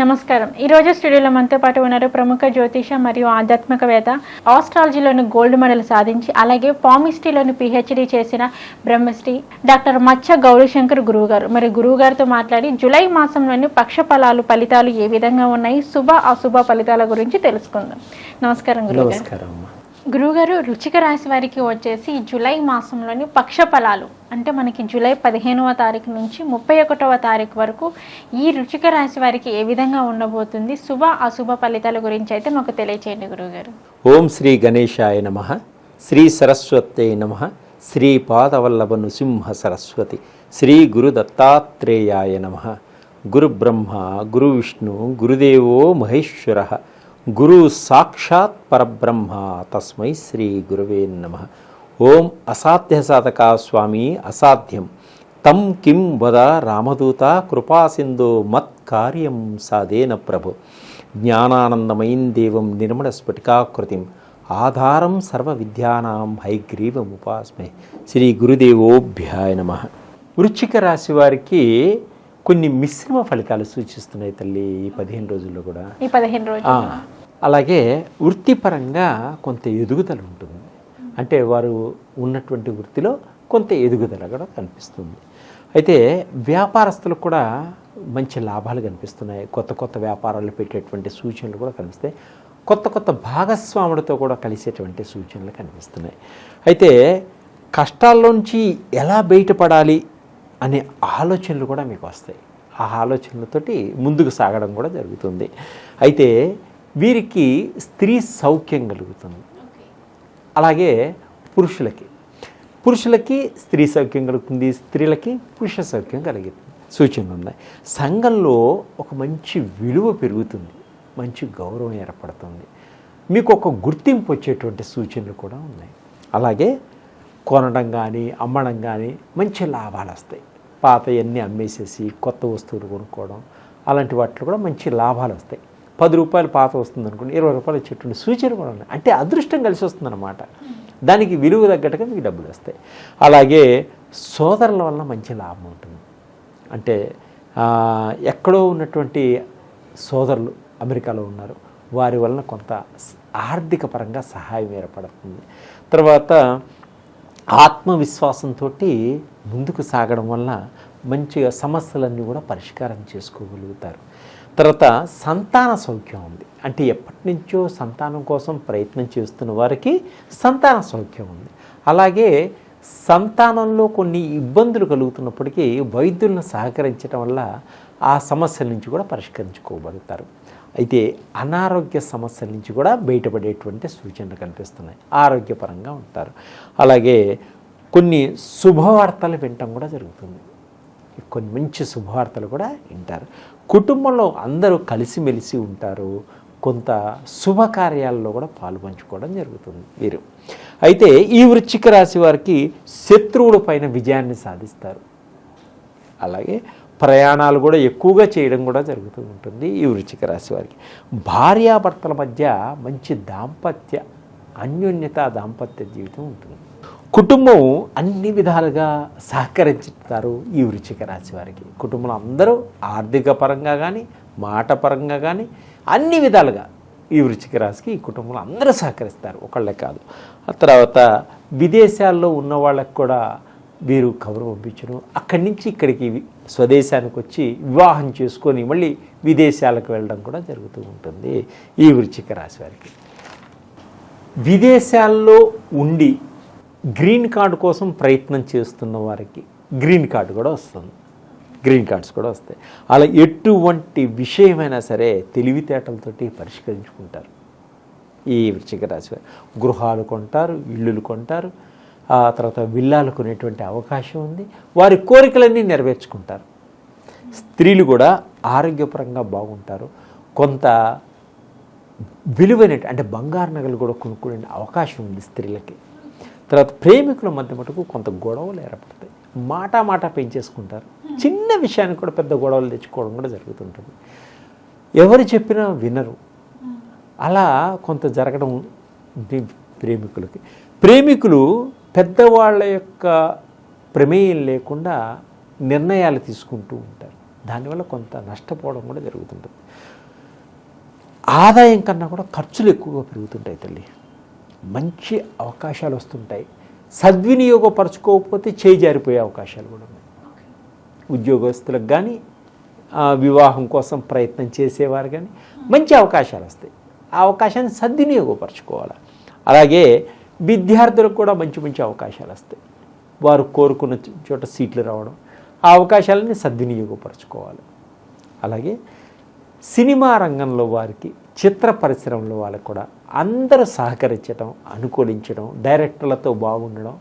నమస్కారం. ఈరోజు స్టూడియోలో మనతో పాటు ఉన్నారు ప్రముఖ జ్యోతిష మరియు ఆధ్యాత్మికవేత్త, ఆస్ట్రాలజీలోని గోల్డ్ మెడల్ సాధించి అలాగే పామిస్ట్రీలోని పిహెచ్డి చేసిన బ్రహ్మశ్రీ డాక్టర్ మచ్చ గౌరీశంకర్ గురువుగారు. మరి గురువుగారితో మాట్లాడి జూలై మాసంలోని పక్ష ఫలితాలు ఏ విధంగా ఉన్నాయి, శుభ అశుభ ఫలితాల గురించి తెలుసుకుందాం. నమస్కారం గురువుగారు. గురువుగారు, వృశ్చిక రాశి వారికి వచ్చేసి జూలై మాసంలోని పక్ష ఫలాలు అంటే మనకి జూలై 15వ తారీఖు నుంచి 31వ తారీఖు వరకు ఈ వృశ్చిక రాశి వారికి ఏ విధంగా ఉండబోతుంది, శుభ అశుభ ఫలితాల గురించి అయితే మాకు తెలియచేయండి గురువుగారు. ఓం శ్రీ గణేశాయ నమః, శ్రీ సరస్వతే నమః, శ్రీ పాదవల్లభ నృసింహ సరస్వతి, శ్రీ గురు దత్తాత్రేయాయ నమః. గురు బ్రహ్మ గురు విష్ణు గురుదేవో మహేశ్వర, గురు సాక్షాత్ పరబ్రహ్మ, తస్మై శ్రీ గురువే నమః. ఓం అసాధ్య సాధకా స్వామి అసాధ్యం తం కిం వద రామదూత కృపాసింధో మత్ కార్యం సాధేన ప్రభు. జ్ఞానానందమయం దేవం నిర్మల స్ఫటికాకృతిం ఆధారం సర్వ విద్యానాం హైగ్రీవముపాస్మే. శ్రీ గురుదేవోభ్యాయ నమః. వృశ్చిక రాశి వారికి కొన్ని మిశ్రమ ఫలితాలు సూచిస్తున్నాయి తల్లి ఈ 15 రోజుల్లో కూడా. ఈ 15 రోజులు అలాగే వృత్తిపరంగా కొంత ఎదుగుదల ఉంటుంది. అంటే వారు ఉన్నటువంటి వృత్తిలో కొంత ఎదుగుదల కూడా కనిపిస్తుంది. అయితే వ్యాపారస్తులకు కూడా మంచి లాభాలు కనిపిస్తున్నాయి. కొత్త కొత్త వ్యాపారాలు పెట్టేటువంటి సూచనలు కూడా కనిపిస్తాయి. కొత్త కొత్త భాగస్వాములతో కూడా కలిసేటువంటి సూచనలు కనిపిస్తున్నాయి. అయితే కష్టాల్లోంచి ఎలా బయటపడాలి అనే ఆలోచనలు కూడా మీకు వస్తాయి. ఆ ఆలోచనలతోటి ముందుకు సాగడం కూడా జరుగుతుంది. అయితే వీరికి స్త్రీ సౌఖ్యం కలుగుతుంది. అలాగే పురుషులకి స్త్రీ సౌఖ్యం కలుగుతుంది, స్త్రీలకి పురుష సౌఖ్యం కలుగుతుంది. సూచనలు ఉన్నాయి. సంఘంలో ఒక మంచి విలువ పెరుగుతుంది, మంచి గౌరవం ఏర్పడుతుంది, మీకు ఒక గుర్తింపు వచ్చేటువంటి సూచనలు కూడా ఉన్నాయి. అలాగే కొనడం కానీ అమ్మడం కానీ మంచి లాభాలు వస్తాయి. పాతవన్నీ అమ్మేసేసి కొత్త వస్తువులు కొనుక్కోవడం అలాంటి వాటిలో కూడా మంచి లాభాలు వస్తాయి. 10 రూపాయలు పాత వస్తుంది అనుకోండి, 20 రూపాయలు వచ్చేటువంటి సూచనలు కూడా ఉన్నాయి. అంటే అదృష్టం కలిసి వస్తుందన్నమాట. దానికి విలువ తగ్గట్టుగా మీకు డబ్బులు వస్తాయి. అలాగే సోదరుల వల్ల మంచి లాభం ఉంటుంది. అంటే ఎక్కడో ఉన్నటువంటి సోదరులు అమెరికాలో ఉన్నారు, వారి వలన కొంత ఆర్థిక పరంగా సహాయం ఏర్పడుతుంది. తర్వాత ఆత్మవిశ్వాసంతో ముందుకు సాగడం వల్ల మంచిగా సమస్యలన్నీ కూడా పరిష్కారం చేసుకోగలుగుతారు. తర్వాత సంతాన సౌఖ్యం ఉంది. అంటే ఎప్పటి నుంచో సంతానం కోసం ప్రయత్నం చేస్తున్న వారికి సంతాన సౌఖ్యం ఉంది. అలాగే సంతానంలో కొన్ని ఇబ్బందులు కలుగుతున్నప్పటికీ వైద్యులను సహకరించడం వల్ల ఆ సమస్యల నుంచి కూడా పరిష్కరించుకోబడతారు. అయితే అనారోగ్య సమస్యల నుంచి కూడా బయటపడేటువంటి సూచనలు కనిపిస్తున్నాయి. ఆరోగ్యపరంగా ఉంటారు. అలాగే కొన్ని శుభవార్తలు వినటం కూడా జరుగుతుంది. కొన్ని మంచి శుభవార్తలు కూడా వింటారు. కుటుంబంలో అందరూ కలిసిమెలిసి ఉంటారు. కొంత శుభకార్యాల్లో కూడా పాలుపంచుకోవడం జరుగుతుంది వీరు. అయితే ఈ వృశ్చిక రాశి వారికి శత్రువుల పైన విజయాన్ని సాధిస్తారు. అలాగే ప్రయాణాలు కూడా ఎక్కువగా చేయడం కూడా జరుగుతూ ఉంటుంది ఈ వృశ్చిక రాశి వారికి. భార్యాభర్తల మధ్య మంచి దాంపత్య జీవితం ఉంటుంది. కుటుంబం అన్ని విధాలుగా సహకరించుతారు ఈ వృశ్చిక రాశి వారికి. కుటుంబంలో అందరూ ఆర్థిక పరంగా కానీ మాట పరంగా కానీ అన్ని విధాలుగా ఈ వృశ్చిక రాశికి ఈ కుటుంబంలో అందరూ సహకరిస్తారు, ఒకళ్ళే కాదు. ఆ తర్వాత విదేశాల్లో ఉన్న వాళ్ళకు కూడా వీరు కబురు పంపించడం, అక్కడి నుంచి ఇక్కడికి స్వదేశానికి వచ్చి వివాహం చేసుకొని మళ్ళీ విదేశాలకు వెళ్ళడం కూడా జరుగుతూ ఉంటుంది ఈ వృశ్చిక రాశి వారికి. విదేశాల్లో ఉండి గ్రీన్ కార్డు కోసం ప్రయత్నం చేస్తున్న వారికి గ్రీన్ కార్డు కూడా వస్తుంది, గ్రీన్ కార్డ్స్ కూడా వస్తాయి. అలా ఎటువంటి విషయమైనా సరే తెలివితేటలతోటి పరిష్కరించుకుంటారు ఈ వృశ్చిక రాశి వారు. గృహాలు కొంటారు, ఇళ్ళు కొంటారు, ఆ తర్వాత విల్లాలు కొనేటువంటి అవకాశం ఉంది. వారి కోరికలన్నీ నెరవేర్చుకుంటారు. స్త్రీలు కూడా ఆరోగ్యపరంగా బాగుంటారు. కొంత విలువైన అంటే బంగారు నగలు కూడా కొనుక్కునే అవకాశం ఉంది స్త్రీలకి. తర్వాత ప్రేమికుల మధ్య మటుకు కొంత గొడవలు ఏర్పడతాయి. మాట పెంచేసుకుంటారు. చిన్న విషయానికి కూడా పెద్ద గొడవలు తెచ్చుకోవడం కూడా జరుగుతుంటుంది. ఎవరు చెప్పినా వినరు. అలా కొంత జరగడం ప్రేమికులు పెద్దవాళ్ళ యొక్క ప్రమేయం లేకుండా నిర్ణయాలు తీసుకుంటూ ఉంటారు. దానివల్ల కొంత నష్టపోవడం కూడా జరుగుతుంటుంది. ఆదాయం కన్నా కూడా ఖర్చులు ఎక్కువగా పెరుగుతుంటాయి తల్లి. మంచి అవకాశాలు వస్తుంటాయి, సద్వినియోగపరచుకోకపోతే చేయి జారిపోయే అవకాశాలు కూడా ఉన్నాయి. ఉద్యోగస్తులకు కానీ వివాహం కోసం ప్రయత్నం చేసేవారు కానీ మంచి అవకాశాలు వస్తాయి. ఆ అవకాశాన్ని సద్వినియోగపరచుకోవాలి. అలాగే విద్యార్థులకు కూడా మంచి మంచి అవకాశాలు వస్తాయి. వారు కోరుకున్న చోట సీట్లు రావడం, ఆ అవకాశాలని సద్వినియోగపరచుకోవాలి. అలాగే సినిమా రంగంలో వారికి, చిత్ర పరిశ్రమలో వాళ్ళకి కూడా అందరూ సహకరించడం, అనుకూలించడం, డైరెక్టర్లతో బాగుండడం,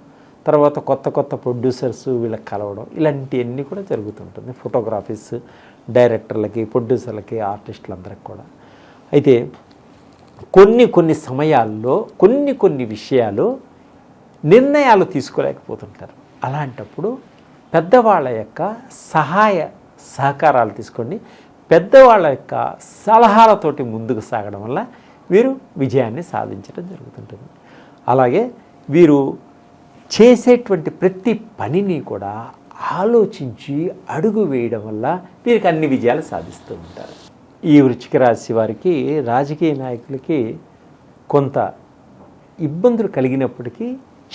తర్వాత కొత్త కొత్త ప్రొడ్యూసర్స్ వీళ్ళకి కలవడం, ఇలాంటివన్నీ కూడా జరుగుతుంటుంది. ఫోటోగ్రాఫీస్ డైరెక్టర్లకి, ప్రొడ్యూసర్లకి, ఆర్టిస్టులందరికీ కూడా. అయితే కొన్ని సమయాల్లో కొన్ని విషయాలు నిర్ణయాలు తీసుకోలేకపోతుంటారు. అలాంటప్పుడు పెద్దవాళ్ళ యొక్క సహకారాలు తీసుకోండి. పెద్దవాళ్ళ యొక్క సలహాలతోటి ముందుకు సాగడం వల్ల వీరు విజయాన్ని సాధించడం జరుగుతుంటుంది. అలాగే వీరు చేసేటువంటి ప్రతి పనిని కూడా ఆలోచించి అడుగు వేయడం వల్ల వీరికి అన్ని విజయాలు సాధిస్తూ ఉంటారు. ఈ వృశ్చిక రాశి వారికి, రాజకీయ నాయకులకి కొంత ఇబ్బందులు కలిగినప్పటికీ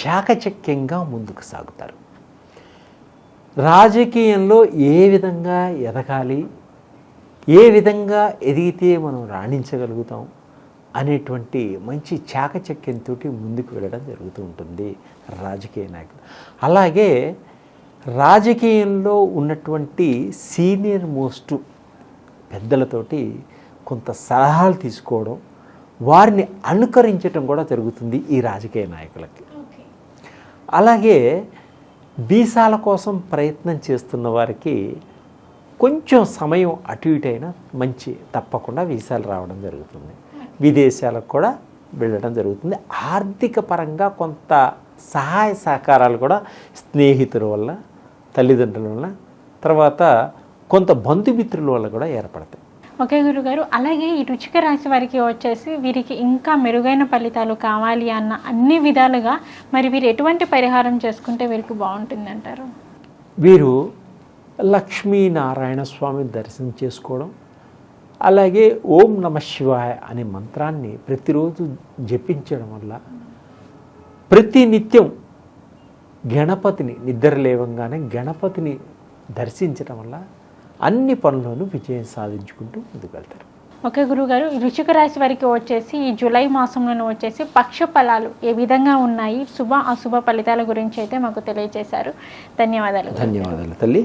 చాకచక్యంగా ముందుకు సాగుతారు. రాజకీయంలో ఏ విధంగా ఎదగాలి, ఏ విధంగా ఎదిగితే మనం రాణించగలుగుతాం అనేటువంటి మంచి చాకచక్యంతో ముందుకు వెళ్ళడం జరుగుతూ ఉంటుంది రాజకీయ నాయకులు. అలాగే రాజకీయంలో ఉన్నటువంటి సీనియర్ మోస్ట్ పెద్దలతోటి కొంత సలహాలు తీసుకోవడం, వారిని అనుకరించడం కూడా జరుగుతుంది ఈ రాజకీయ నాయకులకి. అలాగే వీసాల కోసం ప్రయత్నం చేస్తున్న వారికి కొంచెం సమయం అటు ఇటు అయినా మంచి తప్పకుండా వీసాలు రావడం జరుగుతుంది. విదేశాలకు కూడా వెళ్ళడం జరుగుతుంది. ఆర్థిక పరంగా కొంత సహాయ సహకారాలు కూడా స్నేహితుల వల్ల, తల్లిదండ్రుల వల్ల, తర్వాత కొంత బంధుమిత్రుల వల్ల కూడా ఏర్పడతాయి. ఓకే గురుగారు, అలాగే ఈ వృశ్చిక రాశి వారికి వచ్చేసి వీరికి ఇంకా మెరుగైన ఫలితాలు కావాలి అన్న అన్ని విధాలుగా మరి వీరు ఎటువంటి పరిహారం చేసుకుంటే వీరికి బాగుంటుంది అంటారు? వీరు లక్ష్మీనారాయణ స్వామి దర్శనం చేసుకోవడం, అలాగే ఓం నమ శివాయ అనే మంత్రాన్ని ప్రతిరోజు జపించడం వల్ల, ప్రతినిత్యం గణపతిని నిద్ర లేవంగానే గణపతిని దర్శించడం వల్ల అన్ని పనుల్లోనూ విజయం సాధించుకుంటూ ముందుకు వెళ్తారు. ఓకే గురుగారు, ఈ వృశ్చిక రాశి వారికి వచ్చేసి ఈ జూలై మాసంలోనే వచ్చేసి పక్ష ఫలాలు ఏ విధంగా ఉన్నాయి, శుభ అశుభ ఫలితాల గురించి అయితే మాకు తెలియజేశారు. ధన్యవాదాలు. ధన్యవాదాలు తల్లి.